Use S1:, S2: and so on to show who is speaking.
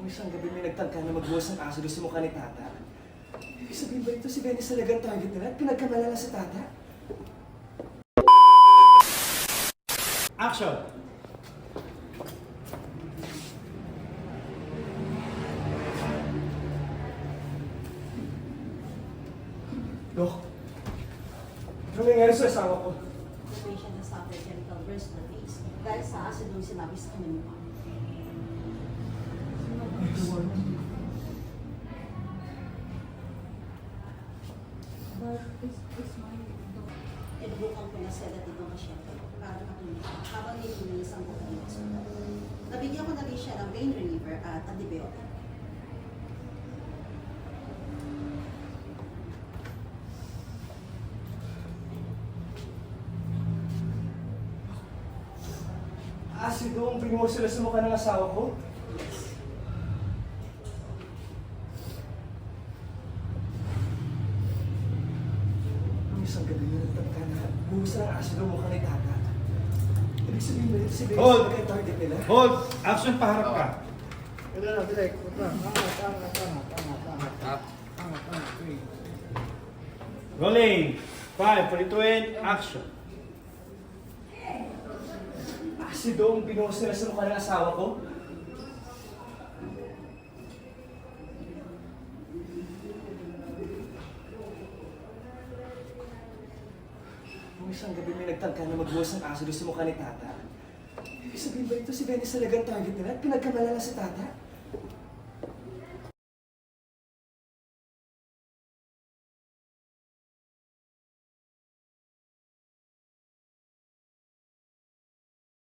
S1: Nung isang gabi may nagtangka na magbuwas ng aso doon sa mukha ni Tata. Ibig sabihin ba ito si Benny talagang target nila at pinagkamalala si Tata?
S2: Action!
S1: Dok, ano nangyari sa asawa ko?
S3: The patient has suffered chemical burns to the face dahil sa acid yung sinabi sa kanyang mukha. Inubukan ko na sedative ang pasyente para makatulog siya habang nililinis ang buong ng hospital. Nabigyan ko na rin siya ng pain reliever at antibiotic.
S1: Asido ang binuho sila sa mukha ng asawa ko? Nung isang gabi may nagtangka na buhusan ng asido ang mukha ni Tata. Ibig sabihin ba ito si Benny
S2: Hold!
S1: talagang target nila?
S2: Hold! Action, paharap ka.
S4: Ito na, direct. Tama.
S2: Rolling! 5, 42, action!
S1: Asido ang binuhos nila sa mukha ng asawa ko? Nung isang gabi may nagtangka na magbuwas ng aso doon sa mukha ni Tata. Ibig sabihin ba ito si Benny talagang target nila at pinagkamalala si Tata?